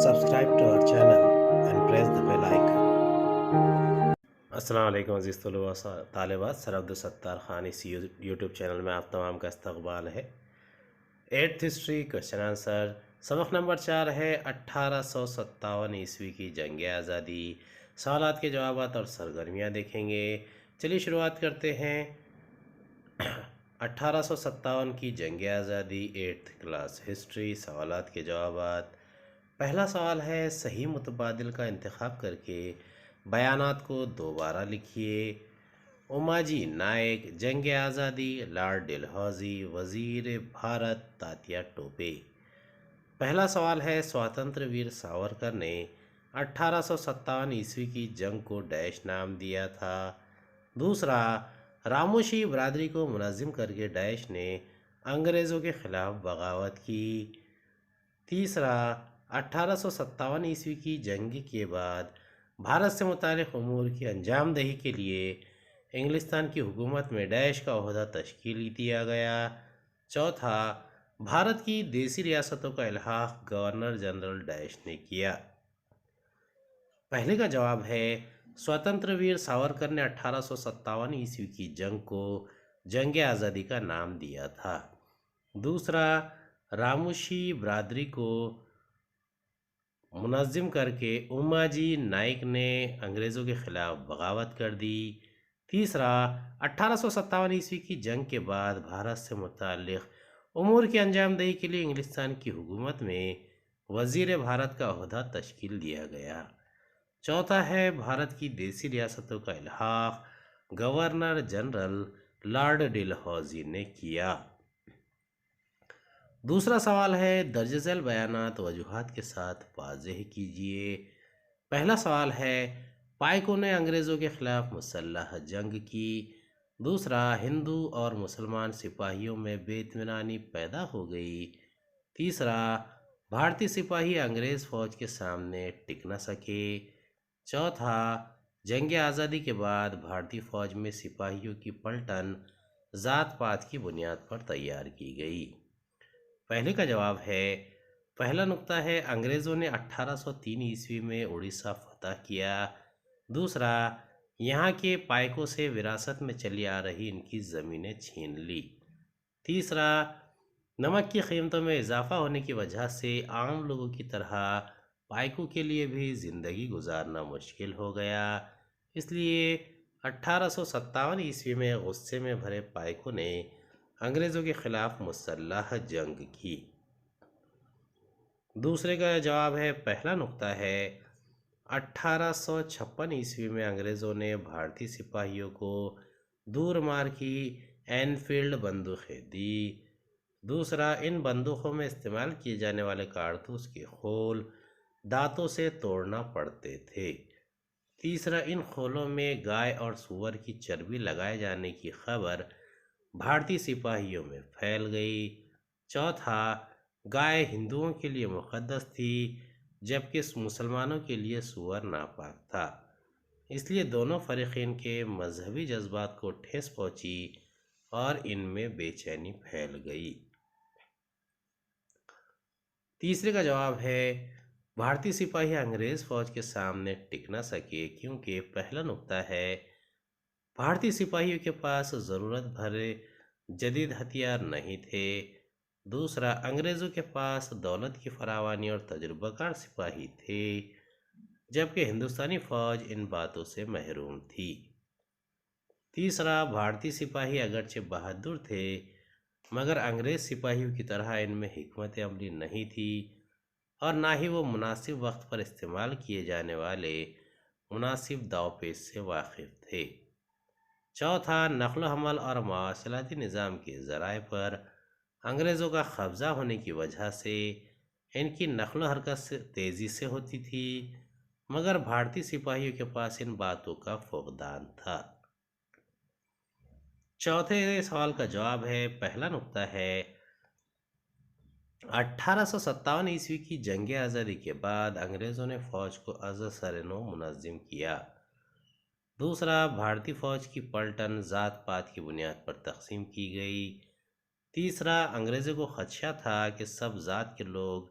Subscribe to our channel and press the bell icon. السلام علیکم عزیز طلباء طالبات، سر عبدالستار خان اس یوٹیوب چینل میں آپ تمام کا استقبال ہے۔ 8th ہسٹری کوشچن آنسر سبق نمبر 4 ہے 1857 عیسوی کی جنگ آزادی۔ سوالات کے جوابات اور سرگرمیاں دیکھیں گے۔ چلیے شروعات کرتے ہیں۔ 1857 کی جنگ آزادی 8th کلاس ہسٹری، سوالات کے جوابات۔ پہلا سوال ہے صحیح متبادل کا انتخاب کر کے بیانات کو دوبارہ لکھیے۔ اماجی نائک، جنگ آزادی، لارڈ ڈلہوزی، وزیر بھارت تاتیا ٹوپے۔ پہلا سوال ہے سواتنتر ویر ساورکر نے 1857 عیسوی کی جنگ کو ڈیش نام دیا تھا۔ دوسرا، راموشی برادری کو منظم کر کے ڈیش نے انگریزوں کے خلاف بغاوت کی۔ تیسرا، 1857 عیسوی کی جنگ کے بعد بھارت سے متعلق امور کی انجام دہی کے لیے انگلستان کی حکومت میں ڈیش کا عہدہ تشکیل دیا گیا۔ چوتھا، بھارت کی دیسی ریاستوں کا الحاق گورنر جنرل ڈیش نے کیا۔ پہلے کا جواب ہے سواتنتر ویر ساورکر نے 1857 عیسوی کی جنگ کو جنگ آزادی کا نام دیا تھا۔ دوسرا، راموشی برادری کو منظم کر کے اماجی نائک نے انگریزوں کے خلاف بغاوت کر دی۔ تیسرا، 1857 عیسوی کی جنگ کے بعد بھارت سے متعلق امور کی انجام دہی کے لیے انگلستان کی حکومت میں وزیر بھارت کا عہدہ تشکیل دیا گیا۔ چوتھا ہے بھارت کی دیسی ریاستوں کا الحاق گورنر جنرل لارڈ ڈلہوزی نے کیا۔ دوسرا سوال ہے درج ذیل بیانات وجوہات کے ساتھ واضح کیجیے۔ پہلا سوال ہے پائکوں نے انگریزوں کے خلاف مسلح جنگ کی۔ دوسرا، ہندو اور مسلمان سپاہیوں میں بے اطمینانی پیدا ہو گئی۔ تیسرا، بھارتی سپاہی انگریز فوج کے سامنے ٹک نہ سکے۔ چوتھا، جنگ آزادی کے بعد بھارتی فوج میں سپاہیوں کی پلٹن ذات پات کی بنیاد پر تیار کی گئی۔ پہلے کا جواب ہے پہلا نقطہ ہے انگریزوں نے 1803 عیسوی میں اڑیسہ فتح کیا۔ دوسرا، یہاں کے پائکوں سے وراثت میں چلی آ رہی ان کی زمینیں چھین لی۔ تیسرا، نمک کی قیمتوں میں اضافہ ہونے کی وجہ سے عام لوگوں کی طرح پائکوں کے لیے بھی زندگی گزارنا مشکل ہو گیا، اس لیے 1857 عیسوی میں غصے میں بھرے پائکوں نے انگریزوں کے خلاف مسلح جنگ کی۔ دوسرے کا جواب ہے پہلا نقطہ ہے 1856 عیسوی میں انگریزوں نے بھارتی سپاہیوں کو دور مار کی اینفیلڈ بندوقیں دی۔ دوسرا، ان بندوقوں میں استعمال کیے جانے والے کارتوس کے خول دانتوں سے توڑنا پڑتے تھے۔ تیسرا، ان خولوں میں گائے اور سور کی چربی لگائے جانے کی خبر بھارتی سپاہیوں میں پھیل گئی۔ چوتھا، گائے ہندوؤں کے لیے مقدس تھی جبکہ مسلمانوں کے لیے سور ناپاک تھا، اس لیے دونوں فریقین کے مذہبی جذبات کو ٹھیس پہنچی اور ان میں بے چینی پھیل گئی۔ تیسرے کا جواب ہے بھارتی سپاہی انگریز فوج کے سامنے ٹک نہ سکے کیونکہ پہلا نقطہ ہے بھارتی سپاہیوں کے پاس ضرورت بھرے جدید ہتھیار نہیں تھے۔ دوسرا، انگریزوں کے پاس دولت کی فراوانی اور تجربہ کار سپاہی تھے جبکہ ہندوستانی فوج ان باتوں سے محروم تھی۔ تیسرا، بھارتی سپاہی اگرچہ بہادر تھے مگر انگریز سپاہیوں کی طرح ان میں حکمت عملی نہیں تھی اور نہ ہی وہ مناسب وقت پر استعمال کیے جانے والے مناسب داؤ پیچ سے واقف تھے۔ چوتھا، نقل و حمل اور مواصلاتی نظام کے ذرائع پر انگریزوں کا قبضہ ہونے کی وجہ سے ان کی نقل و حرکت تیزی سے ہوتی تھی مگر بھارتی سپاہیوں کے پاس ان باتوں کا فقدان تھا۔ چوتھے سوال کا جواب ہے پہلا نقطہ ہے 1857 عیسوی کی جنگ آزادی کے بعد انگریزوں نے فوج کو از سر نو منظم کیا۔ دوسرا، بھارتی فوج کی پلٹن ذات پات کی بنیاد پر تقسیم کی گئی۔ تیسرا، انگریزوں کو خدشہ تھا کہ سب ذات کے لوگ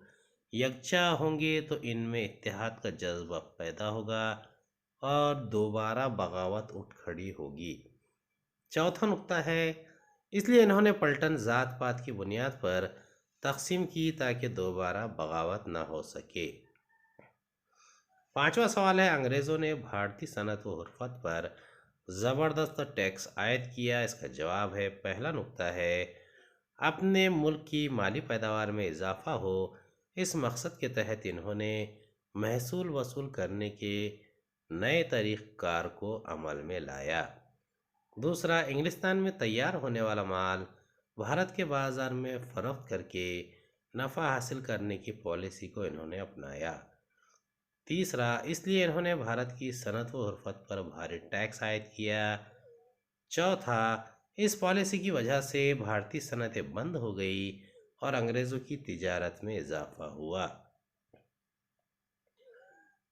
یکجا ہوں گے تو ان میں اتحاد کا جذبہ پیدا ہوگا اور دوبارہ بغاوت اٹھ کھڑی ہوگی۔ چوتھا نقطہ ہے، اس لیے انہوں نے پلٹن ذات پات کی بنیاد پر تقسیم کی تاکہ دوبارہ بغاوت نہ ہو سکے۔ پانچواں سوال ہے، انگریزوں نے بھارتی صنعت و حرفت پر زبردست ٹیکس عائد کیا۔ اس کا جواب ہے، پہلا نقطہ ہے، اپنے ملک کی مالی پیداوار میں اضافہ ہو، اس مقصد کے تحت انہوں نے محصول وصول کرنے کے نئے طریق کار کو عمل میں لایا۔ دوسرا، انگلستان میں تیار ہونے والا مال بھارت کے بازار میں فروخت کر کے نفع حاصل کرنے کی پالیسی کو انہوں نے اپنایا۔ تیسرا، اس لیے انہوں نے بھارت کی صنعت و حرفت پر بھاری ٹیکس عائد کیا۔ چوتھا، اس پالیسی کی وجہ سے بھارتی صنعتیں بند ہو گئی اور انگریزوں کی تجارت میں اضافہ ہوا۔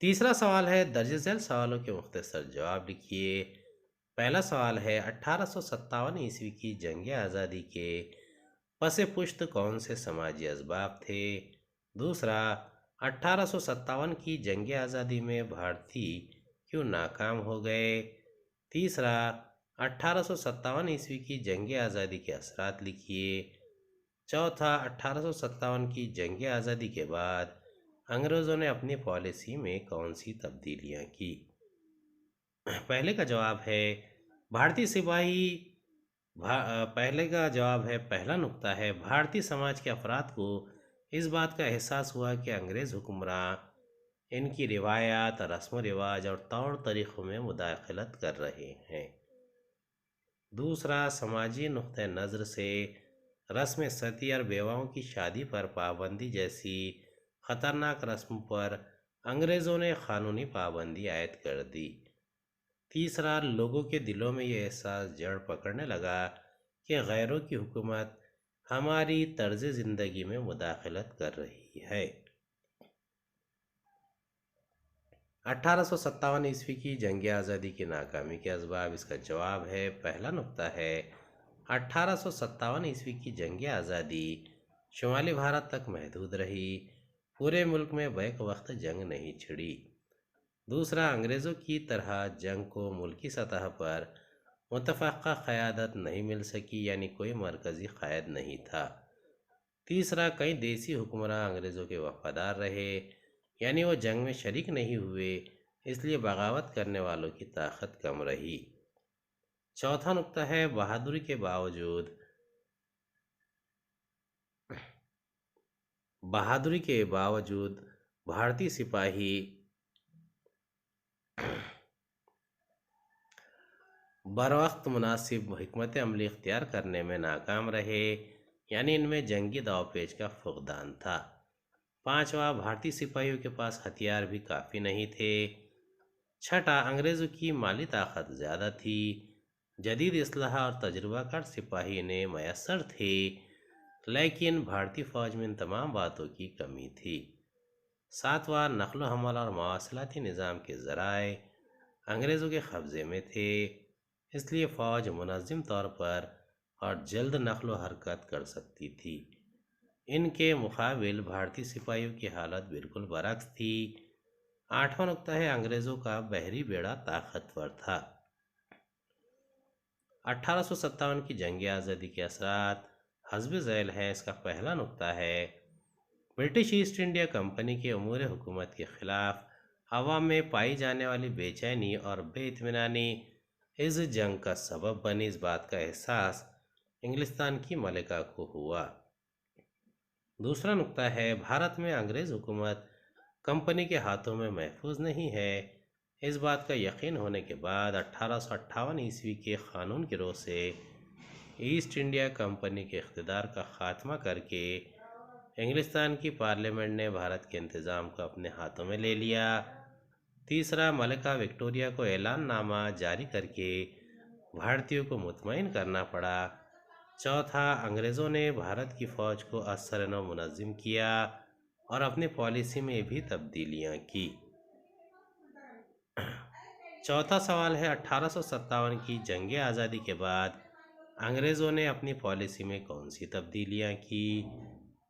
تیسرا سوال ہے، درج ذیل سوالوں کے مختصر جواب لکھیے۔ پہلا سوال ہے، 1857 کی جنگ آزادی کے پس پشت کون سے سماجی اسباب تھے؟ دوسرا، 1857 کی جنگ آزادی میں بھارتی کیوں ناکام ہو گئے؟ تیسرا، 1857 کی جنگ آزادی کے اثرات لکھیے۔ چوتھا، 1857 کی جنگ آزادی کے بعد انگریزوں نے اپنی پالیسی میں کون سی تبدیلیاں کی؟ پہلے کا جواب ہے، بھارتی سپاہی پہلا نقطہ ہے، بھارتی سماج کے افراد کو اس بات کا احساس ہوا کہ انگریز حکمراں ان کی روایات، رسم و رواج اور طور طریقوں میں مداخلت کر رہے ہیں۔ دوسرا، سماجی نقطہ نظر سے رسم ستی اور بیواؤں کی شادی پر پابندی جیسی خطرناک رسم پر انگریزوں نے قانونی پابندی عائد کر دی۔ تیسرا، لوگوں کے دلوں میں یہ احساس جڑ پکڑنے لگا کہ غیروں کی حکومت ہماری طرز زندگی میں مداخلت کر رہی ہے۔ 1857 کی جنگ آزادی کی ناکامی کے اسباب، اس کا جواب ہے، پہلا نقطہ ہے، 1857 کی جنگ آزادی شمالی بھارت تک محدود رہی، پورے ملک میں بیک وقت جنگ نہیں چھڑی۔ دوسرا، انگریزوں کی طرح جنگ کو ملکی سطح پر متفقہ قیادت نہیں مل سکی، یعنی کوئی مرکزی قائد نہیں تھا۔ تیسرا، کئی دیسی حکمراں انگریزوں کے وفادار رہے، یعنی وہ جنگ میں شریک نہیں ہوئے، اس لیے بغاوت کرنے والوں کی طاقت کم رہی۔ چوتھا نقطہ ہے، بہادری کے باوجود بھارتی سپاہی بروقت مناسب حکمت عملی اختیار کرنے میں ناکام رہے، یعنی ان میں جنگی داؤ پیچ کا فقدان تھا۔ پانچواں، بھارتی سپاہیوں کے پاس ہتھیار بھی کافی نہیں تھے۔ چھٹا، انگریزوں کی مالی طاقت زیادہ تھی، جدید اسلحہ اور تجربہ کار سپاہی انہیں میسر تھے، لیکن بھارتی فوج میں ان تمام باتوں کی کمی تھی۔ ساتواں، نقل و حمل اور مواصلاتی نظام کے ذرائع انگریزوں کے قبضے میں تھے، اس لیے فوج منظم طور پر اور جلد نقل و حرکت کر سکتی تھی۔ ان کے مقابل بھارتی سپاہیوں کی حالت بالکل برعکس تھی۔ آٹھواں نقطہ ہے، انگریزوں کا بحری بیڑا طاقتور تھا۔ 1857 کی جنگ آزادی کے اثرات حسب ذیل ہیں۔ اس کا پہلا نقطہ ہے، برٹش ایسٹ انڈیا کمپنی کے امور حکومت کے خلاف عوام میں پائی جانے والی بے چینی اور بے اطمینانی اس جنگ کا سبب بنی۔ اس بات کا احساس انگلستان کی ملکہ کو ہوا۔ دوسرا نقطہ ہے، بھارت میں انگریز حکومت کمپنی کے ہاتھوں میں محفوظ نہیں ہے۔ اس بات کا یقین ہونے کے بعد 1858 کے قانون کی روح سے ایسٹ انڈیا کمپنی کے اقتدار کا خاتمہ کر کے انگلستان کی پارلیمنٹ نے بھارت کے انتظام کو اپنے ہاتھوں میں لے لیا۔ تیسرا، ملکہ وکٹوریہ کو اعلان نامہ جاری کر کے بھارتیوں کو مطمئن کرنا پڑا۔ چوتھا، انگریزوں نے بھارت کی فوج کو از سر نو منظم کیا اور اپنی پالیسی میں بھی تبدیلیاں کی۔ چوتھا سوال ہے، 1857 کی جنگ آزادی کے بعد انگریزوں نے اپنی پالیسی میں کون سی تبدیلیاں کی؟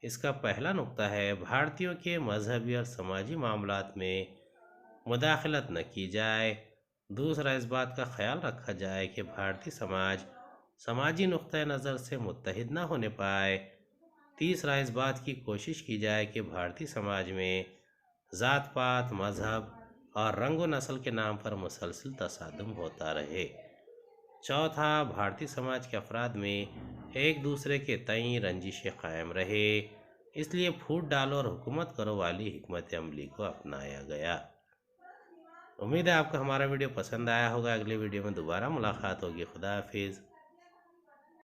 اس کا پہلا نقطہ ہے بھارتیوں کے مذہبی اور سماجی معاملات میں مداخلت نہ کی جائے۔ دوسرا، اس بات کا خیال رکھا جائے کہ بھارتی سماجی نقطہ نظر سے متحد نہ ہونے پائے۔ تیسرا، اس بات کی کوشش کی جائے کہ بھارتی سماج میں ذات پات، مذہب اور رنگ و نسل کے نام پر مسلسل تصادم ہوتا رہے۔ چوتھا، بھارتی سماج کے افراد میں ایک دوسرے کے تئیں رنجشیں قائم رہے، اس لیے پھوٹ ڈالو اور حکومت کرو والی حکمت عملی کو اپنایا گیا۔ امید ہے آپ کو ہمارا ویڈیو پسند آیا ہوگا۔ اگلے ویڈیو میں دوبارہ ملاقات ہوگی۔ خدا حافظ۔